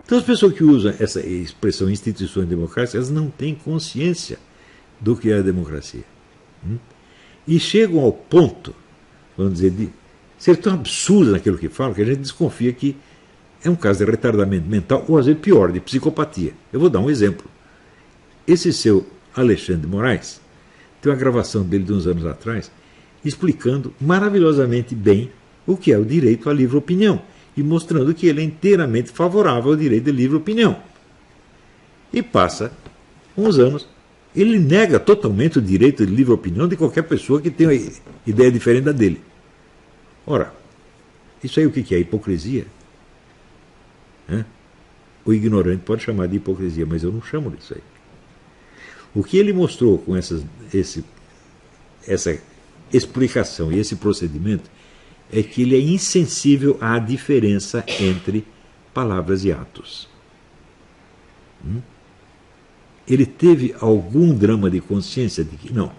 Então as pessoas que usam essa expressão instituições democráticas, elas não têm consciência do que é a democracia. E chegam ao ponto, vamos dizer, de ser tão absurda naquilo que falam, que a gente desconfia que é um caso de retardamento mental, ou às vezes pior, de psicopatia. Eu vou dar um exemplo. Esse seu Alexandre de Moraes, tem uma gravação dele de uns anos atrás, explicando maravilhosamente bem o que é o direito à livre opinião e mostrando que ele é inteiramente favorável ao direito de livre opinião. E passa uns anos, ele nega totalmente o direito de livre opinião de qualquer pessoa que tenha ideia diferente da dele. Ora, isso aí o que é? Hipocrisia? O ignorante pode chamar de hipocrisia, mas eu não chamo disso aí. O que ele mostrou com essa explicação e esse procedimento é que ele é insensível à diferença entre palavras e atos. Ele teve algum drama de consciência de que, não,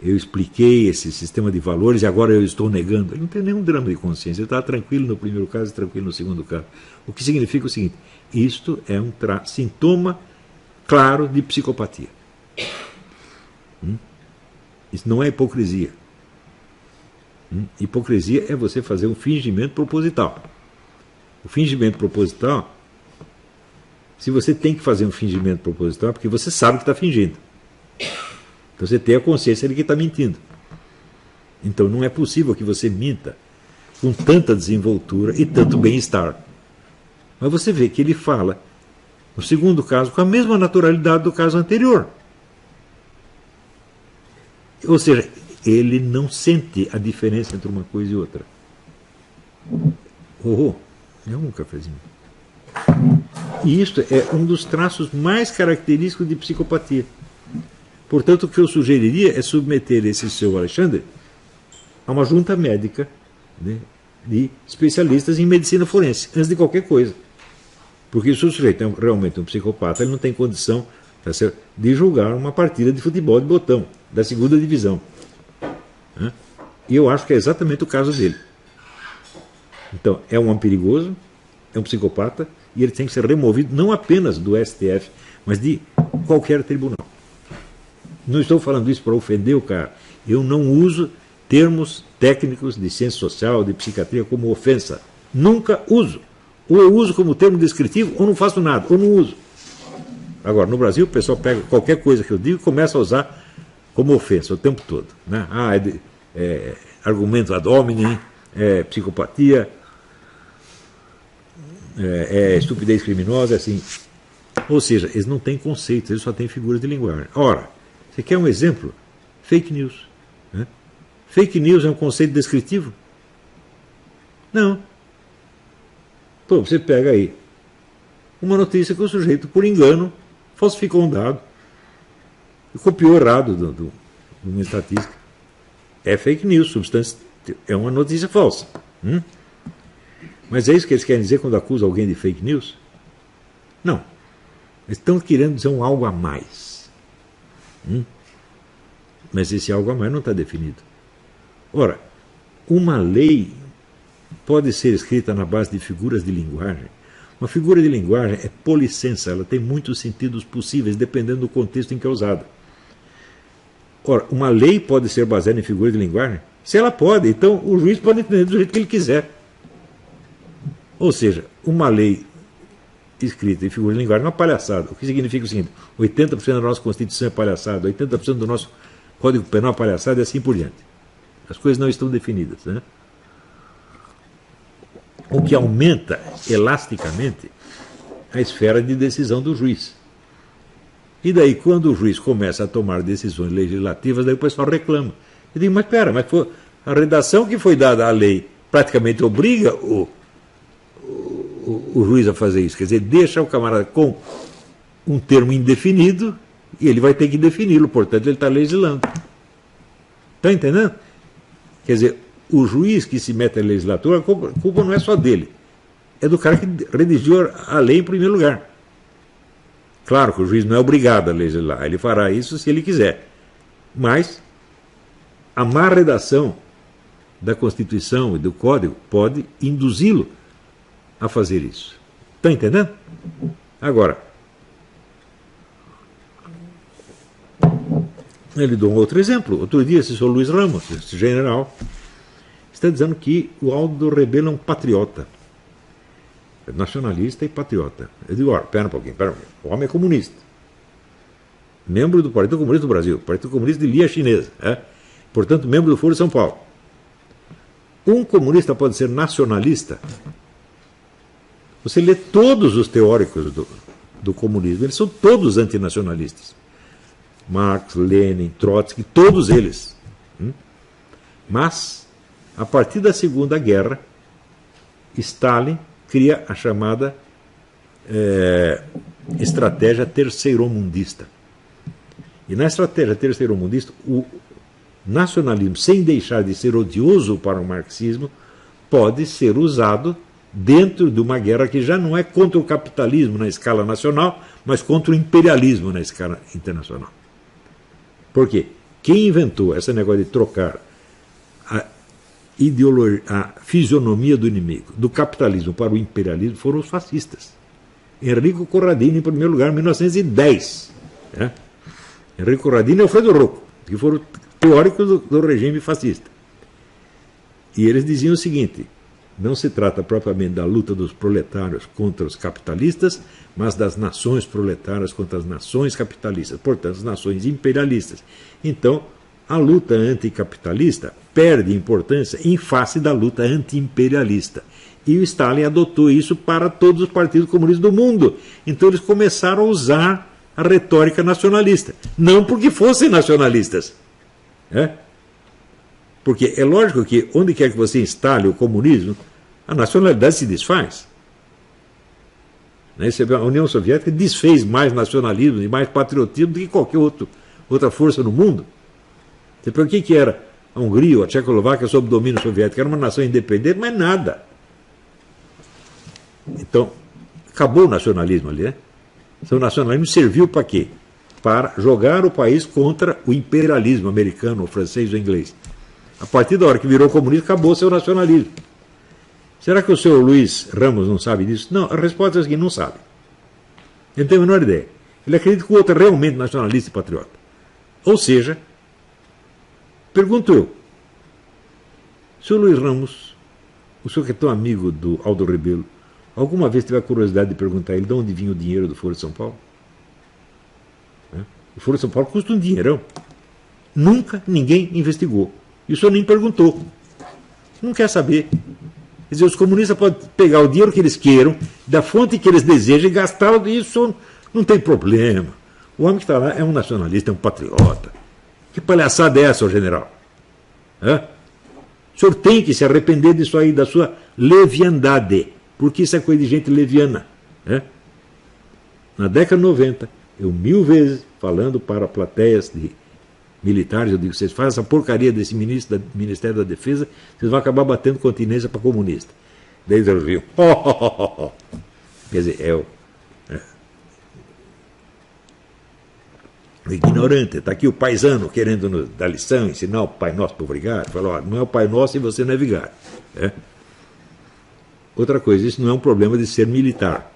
eu expliquei esse sistema de valores e agora eu estou negando. Ele não tem nenhum drama de consciência, ele está tranquilo no primeiro caso e tranquilo no segundo caso. O que significa o seguinte, isto é um sintoma claro de psicopatia. Isso não é hipocrisia. Hipocrisia é você fazer um fingimento proposital. O fingimento proposital, se você tem que fazer um fingimento proposital, é porque você sabe que está fingindo. Então você tem a consciência de que está mentindo. Então não é possível que você minta com tanta desenvoltura e tanto bem-estar. Mas você vê que ele fala, no segundo caso, com a mesma naturalidade do caso anterior. Ou seja, ele não sente a diferença entre uma coisa e outra. É um cafezinho. E isto é um dos traços mais característicos de psicopatia. Portanto, o que eu sugeriria é submeter esse seu Alexandre a uma junta médica, né, de especialistas em medicina forense, antes de qualquer coisa. Porque se o sujeito é realmente um psicopata, ele não tem condição, tá certo, de julgar uma partida de futebol de botão, da segunda divisão. E eu acho que é exatamente o caso dele. Então, é um homem perigoso, é um psicopata, e ele tem que ser removido não apenas do STF, mas de qualquer tribunal. Não estou falando isso para ofender o cara. Eu não uso termos técnicos de ciência social, de psiquiatria como ofensa. Nunca uso. Ou eu uso como termo descritivo, ou não faço nada, ou não uso. Agora, no Brasil, o pessoal pega qualquer coisa que eu digo e começa a usar como ofensa o tempo todo. Né? Argumento ad hominem, psicopatia, estupidez criminosa, assim. Ou seja, eles não têm conceitos, eles só têm figuras de linguagem. Ora, você quer um exemplo? Fake news. Né? Fake news é um conceito descritivo? Não. Pô, você pega aí uma notícia que o sujeito, por engano, falsificou um dado e copiou errado de uma estatística. É fake news, é uma notícia falsa. Mas é isso que eles querem dizer quando acusam alguém de fake news? Não. Eles estão querendo dizer um algo a mais. Mas esse algo a mais não está definido. Ora, uma lei pode ser escrita na base de figuras de linguagem. Uma figura de linguagem é polissensa, ela tem muitos sentidos possíveis, dependendo do contexto em que é usada. Ora, uma lei pode ser baseada em figuras de linguagem? Se ela pode, então o juiz pode entender do jeito que ele quiser. Ou seja, uma lei escrita em figura de linguagem é uma palhaçada. O que significa o seguinte, 80% da nossa Constituição é palhaçada, 80% do nosso Código Penal é palhaçada e assim por diante. As coisas não estão definidas, né? O que aumenta elasticamente a esfera de decisão do juiz. E daí, quando o juiz começa a tomar decisões legislativas, daí o pessoal reclama. Eu digo, mas espera, mas a redação que foi dada à lei praticamente obriga o juiz a fazer isso. Quer dizer, deixa o camarada com um termo indefinido e ele vai ter que defini-lo, portanto ele está legislando. Está entendendo? Quer dizer, o juiz que se mete à legislatura, a culpa não é só dele. É do cara que redigiu a lei em primeiro lugar. Claro que o juiz não é obrigado a legislar, ele fará isso se ele quiser. Mas a má redação da Constituição e do Código pode induzi-lo a fazer isso. Está entendendo? Agora, ele deu um outro exemplo. Outro dia, esse senhor Luiz Ramos, esse general, está dizendo que o Aldo Rebelo é um patriota. É nacionalista e patriota. Eu digo, olha, pera um pouquinho. O homem é comunista. Membro do Partido Comunista do Brasil, Partido Comunista de linha chinesa. Portanto, membro do Foro de São Paulo. Um comunista pode ser nacionalista? Você lê todos os teóricos do comunismo, eles são todos antinacionalistas. Marx, Lenin, Trotsky, todos eles. Mas, a partir da Segunda Guerra, Stalin cria a chamada estratégia terceiromundista. E na estratégia terceiromundista, o nacionalismo, sem deixar de ser odioso para o marxismo, pode ser usado dentro de uma guerra que já não é contra o capitalismo na escala nacional, mas contra o imperialismo na escala internacional. Por quê? Quem inventou esse negócio de trocar a fisionomia do inimigo, do capitalismo para o imperialismo, foram os fascistas. Enrico Corradini, em primeiro lugar, em 1910. Enrico Corradini e Alfredo Rocco, que foram teóricos do regime fascista. E eles diziam o seguinte: não se trata propriamente da luta dos proletários contra os capitalistas, mas das nações proletárias contra as nações capitalistas, portanto, as nações imperialistas. Então, a luta anticapitalista perde importância em face da luta anti-imperialista. E o Stalin adotou isso para todos os partidos comunistas do mundo. Então, eles começaram a usar a retórica nacionalista. Não porque fossem nacionalistas. Porque é lógico que, onde quer que você instale o comunismo, a nacionalidade se desfaz. A União Soviética desfez mais nacionalismo e mais patriotismo do que qualquer outra força no mundo. Por que era a Hungria ou a Tchecoslováquia sob domínio soviético? Era uma nação independente, mas nada. Então, acabou o nacionalismo ali. Então, o nacionalismo serviu para quê? Para jogar o país contra o imperialismo americano, o francês ou o inglês. A partir da hora que virou comunismo, acabou o seu nacionalismo. Será que o senhor Luiz Ramos não sabe disso? Não, a resposta é que não sabe. Ele não tem a menor ideia. Ele acredita que o outro é realmente nacionalista e patriota. Ou seja, pergunto eu, senhor Luiz Ramos, o senhor que é tão amigo do Aldo Rebelo, alguma vez teve a curiosidade de perguntar a ele de onde vinha o dinheiro do Foro de São Paulo? O Foro de São Paulo custa um dinheirão. Nunca ninguém investigou. E o senhor nem perguntou. Não quer saber. Quer dizer, os comunistas podem pegar o dinheiro que eles queiram, da fonte que eles desejam e gastá-lo, e isso não tem problema. O homem que está lá é um nacionalista, é um patriota. Que palhaçada é essa, general? O senhor tem que se arrepender disso aí, da sua leviandade, porque isso é coisa de gente leviana. Na década de 90, eu 1000 vezes, falando para plateias de militares, eu digo, vocês fazem essa porcaria desse Ministério da Defesa, vocês vão acabar batendo continência para comunista. Daí eles viram. Quer dizer, o ignorante, está aqui o paisano querendo nos dar lição, ensinar o Pai Nosso para o vigário. Falou, não é o Pai Nosso e você não é vigário. Outra coisa, isso não é um problema de ser militar.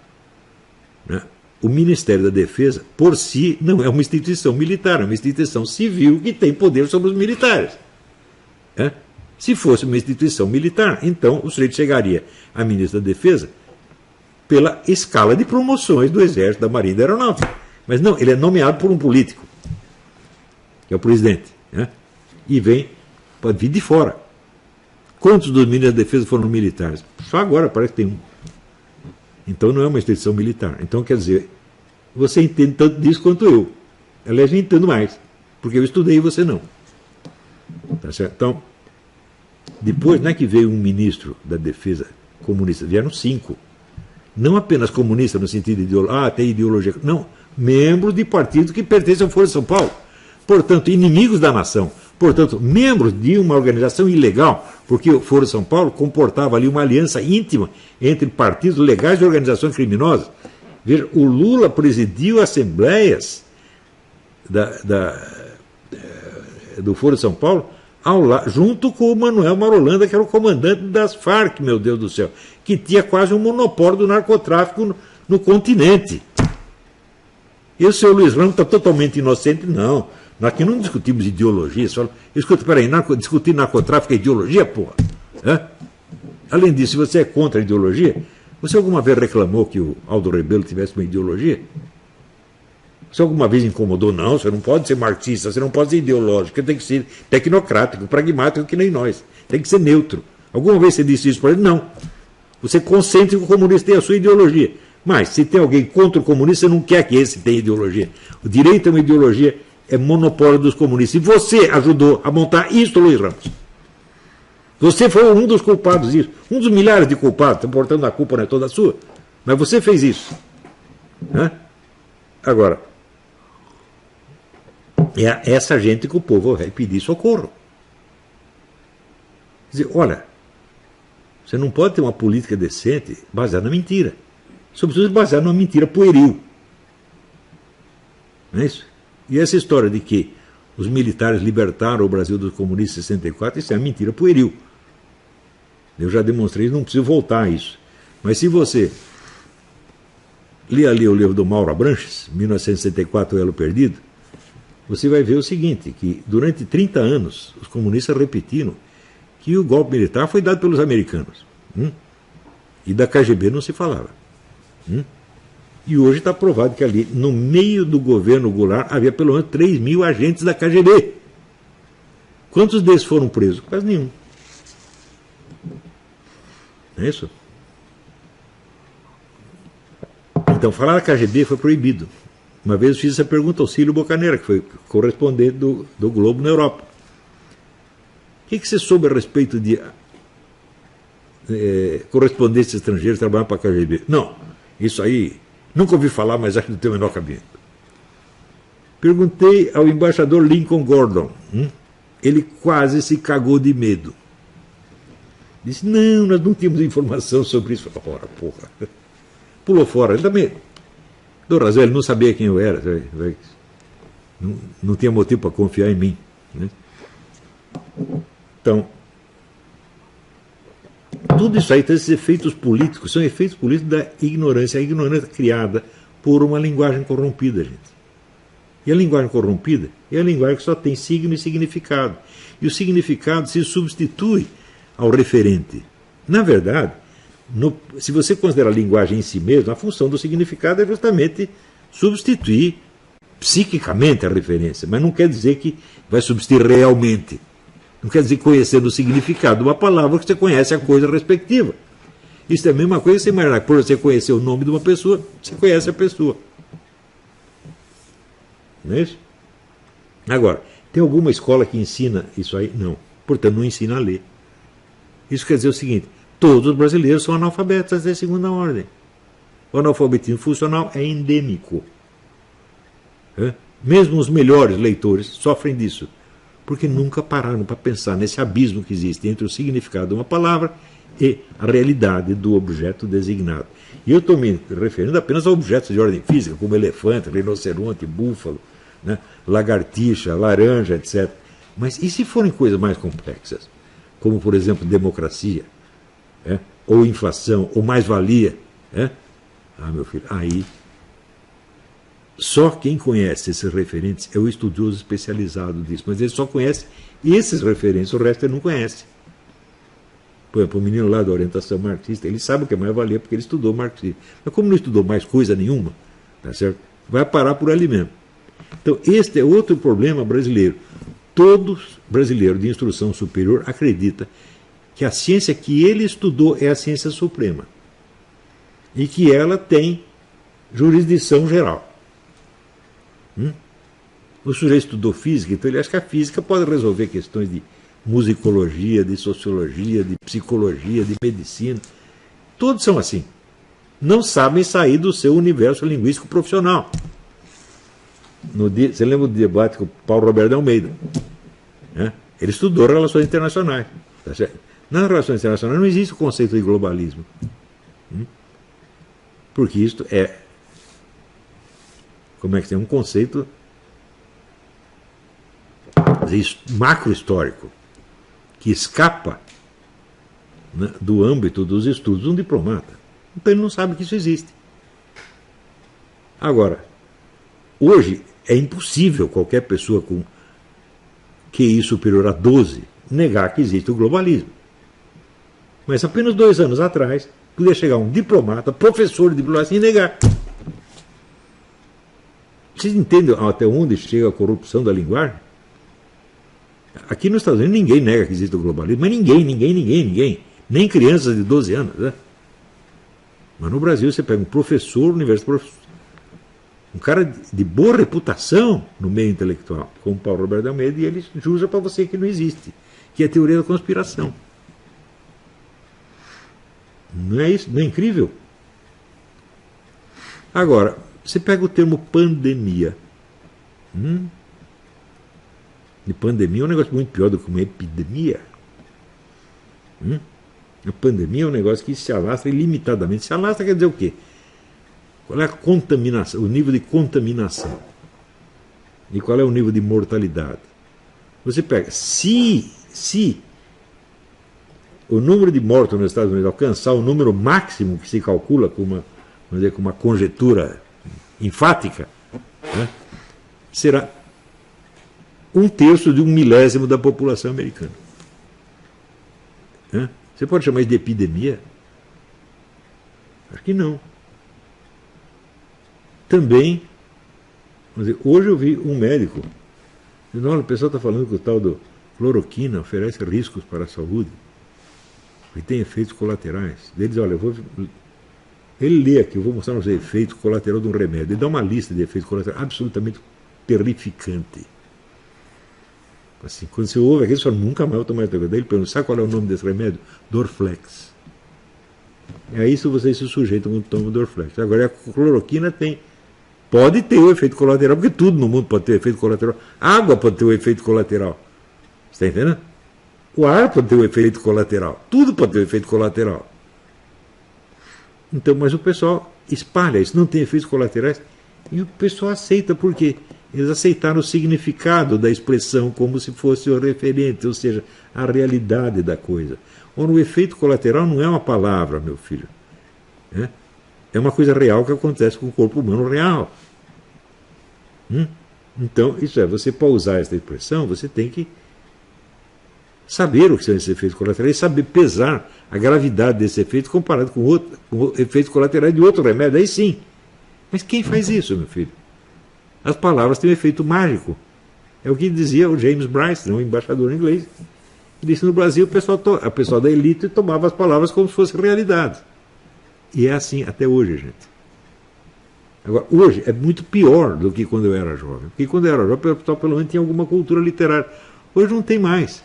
O Ministério da Defesa, por si, não é uma instituição militar, é uma instituição civil que tem poder sobre os militares. Se fosse uma instituição militar, então o sujeito chegaria a ministro da Defesa pela escala de promoções do Exército, da Marinha e da Aeronáutica. Mas não, ele é nomeado por um político, que é o presidente. E pode vir de fora. Quantos dos ministros da Defesa foram militares? Só agora parece que tem um. Então não é uma instituição militar. Então, quer dizer, você entende tanto disso quanto eu. Aliás, eu entendo mais, porque eu estudei e você não. Tá certo? Então, depois não é que veio um ministro da Defesa comunista, vieram 5. Não apenas comunistas no sentido de ideologia, tem ideologia. Não, membros de partidos que pertencem ao Foro de São Paulo. Portanto, inimigos da nação. Portanto, membros de uma organização ilegal, porque o Foro de São Paulo comportava ali uma aliança íntima entre partidos legais e organizações criminosas. Veja, o Lula presidiu assembleias do Foro de São Paulo junto com o Manuel Marolanda, que era o comandante das Farc, meu Deus do céu, que tinha quase um monopólio do narcotráfico no continente. E o senhor Luiz Ramos está totalmente inocente? Não. Nós aqui não discutimos ideologia. Só... Escuta, peraí, discutir narcotráfico é ideologia, porra? Além disso, se você é contra a ideologia, você alguma vez reclamou que o Aldo Rebelo tivesse uma ideologia? Você alguma vez incomodou? Não, você não pode ser marxista, você não pode ser ideológico, você tem que ser tecnocrático, pragmático que nem nós. Tem que ser neutro. Alguma vez você disse isso para ele? Não. Você consente que o comunista tem a sua ideologia. Mas, se tem alguém contra o comunista, você não quer que esse tenha ideologia. O direito a uma ideologia é monopólio dos comunistas. E você ajudou a montar isso, Luiz Ramos. Você foi um dos culpados disso. Um dos milhares de culpados, portanto a culpa não é toda sua. Mas você fez isso. Agora, é essa gente que o povo vai pedir socorro. Quer dizer, olha, você não pode ter uma política decente baseada na mentira. Sobretudo baseada numa mentira pueril. Não é isso? E essa história de que os militares libertaram o Brasil dos comunistas em 64, isso é uma mentira pueril. Eu já demonstrei, não preciso voltar a isso. Mas se você ler ali o livro do Mauro Abranches, 1964, O Elo Perdido, você vai ver o seguinte, que durante 30 anos os comunistas repetiram que o golpe militar foi dado pelos americanos. E da KGB não se falava. E hoje está provado que ali, no meio do governo Goulart, havia pelo menos 3 mil agentes da KGB. Quantos desses foram presos? Quase nenhum. Não é isso? Então, falar da KGB foi proibido. Uma vez eu fiz essa pergunta ao Cílio Bocaneira, que foi correspondente do Globo na Europa. O que você soube a respeito de correspondentes estrangeiros trabalhando para a KGB? Não, isso aí, nunca ouvi falar, mas acho que não tem o menor cabimento. Perguntei ao embaixador Lincoln Gordon. Ele quase se cagou de medo. Disse, não, nós não tínhamos informação sobre isso. Ora, porra. Pulou fora. Ele também. Dom ele não sabia quem eu era. Não tinha motivo para confiar em mim. Né? Então, tudo isso aí tem esses efeitos políticos, são efeitos políticos da ignorância. A ignorância criada por uma linguagem corrompida, gente. E a linguagem corrompida é a linguagem que só tem signo e significado. E o significado se substitui ao referente. Na verdade, se você considerar a linguagem em si mesma, a função do significado é justamente substituir psiquicamente a referência, mas não quer dizer que vai substituir realmente. Não quer dizer conhecendo o significado de uma palavra que você conhece a coisa respectiva. Isso é a mesma coisa que você imaginar que por você conhecer o nome de uma pessoa, você conhece a pessoa. Não é isso? Agora, tem alguma escola que ensina isso aí? Não. Portanto, não ensina a ler. Isso quer dizer o seguinte, todos os brasileiros são analfabetos de segunda ordem. O analfabetismo funcional é endêmico. Mesmo os melhores leitores sofrem disso, porque nunca pararam para pensar nesse abismo que existe entre o significado de uma palavra e a realidade do objeto designado. E eu estou me referindo apenas a objetos de ordem física, como elefante, rinoceronte, búfalo, né, lagartixa, laranja, etc. Mas e se forem coisas mais complexas? Como, por exemplo, democracia, ou inflação, ou mais-valia. Ah, meu filho, aí só quem conhece esses referentes é o estudioso especializado disso, mas ele só conhece esses referentes, o resto ele não conhece. Por exemplo, o menino lá da orientação marxista, ele sabe o que é mais-valia porque ele estudou marxismo. Mas como não estudou mais coisa nenhuma, tá certo? Vai parar por ali mesmo. Então, este é outro problema brasileiro. Todo brasileiro de instrução superior acredita que a ciência que ele estudou é a ciência suprema e que ela tem jurisdição geral. O sujeito estudou física, então ele acha que a física pode resolver questões de musicologia, de sociologia, de psicologia, de medicina. Todos são assim. Não sabem sair do seu universo linguístico profissional. Você lembra do debate com o Paulo Roberto de Almeida? Ele estudou relações internacionais. Tá certo? Nas relações internacionais não existe o conceito de globalismo. Porque isto é, como é que tem um conceito macro-histórico. que escapa, né, do âmbito dos estudos de um diplomata. Então ele não sabe que isso existe. Agora, hoje é impossível qualquer pessoa com QI superior a 12 negar que existe o globalismo. Mas apenas 2 anos atrás, podia chegar um diplomata, professor de diplomacia, e negar. Vocês entendem até onde chega a corrupção da linguagem? Aqui nos Estados Unidos ninguém nega que existe o globalismo, mas ninguém. Nem crianças de 12 anos. Né? Mas no Brasil você pega um professor universitário, um cara de boa reputação no meio intelectual, como Paulo Roberto de Almeida, e ele jura para você que não existe, que é a teoria da conspiração. Não é isso? Não é incrível? Agora, você pega o termo pandemia. E pandemia é um negócio muito pior do que uma epidemia. A pandemia é um negócio que se alastra ilimitadamente. Se alastra quer dizer o quê? Qual é a contaminação, o nível de contaminação? E qual é o nível de mortalidade? Você pega, se o número de mortos nos Estados Unidos alcançar o número máximo que se calcula com uma, vamos dizer, com uma conjetura enfática, né, será 1/3 de 1/1000 da população americana. Né? Você pode chamar isso de epidemia? Acho que não. Também, vamos dizer, hoje eu vi um médico dizendo, olha, o pessoal está falando que o tal do cloroquina oferece riscos para a saúde e tem efeitos colaterais. Eles, olha, ele lê aqui, eu vou mostrar os efeitos colaterais de um remédio. Ele dá uma lista de efeitos colaterais absolutamente terrificante. Assim, quando você ouve aquilo, você fala, nunca mais vou tomar esse remédio. Daí ele pergunta, sabe qual é o nome desse remédio? Dorflex. É a isso vocês se sujeitam quando tomam Dorflex. Agora, a cloroquina pode ter o efeito colateral, porque tudo no mundo pode ter efeito colateral. A água pode ter o efeito colateral. Você está entendendo? O ar pode ter o efeito colateral. Tudo pode ter o efeito colateral. Então, mas o pessoal espalha isso, não tem efeitos colaterais, e o pessoal aceita, por quê? Eles aceitaram o significado da expressão como se fosse o referente, ou seja, a realidade da coisa. Ora, o efeito colateral não é uma palavra, meu filho. É uma coisa real que acontece com o corpo humano real. Então, isso é, você para usar essa expressão, você tem que saber o que são esses efeitos colaterais e saber pesar a gravidade desse efeito comparado com efeitos colaterais de outro remédio. Aí sim. Mas quem faz isso, meu filho? As palavras têm um efeito mágico. É o que dizia o James Bryce, um embaixador inglês. Ele disse, no Brasil, o pessoal da elite tomava as palavras como se fossem realidade. E é assim até hoje, gente. Agora, hoje é muito pior do que quando eu era jovem. Porque quando eu era jovem, o pessoal pelo menos tinha alguma cultura literária. Hoje não tem mais.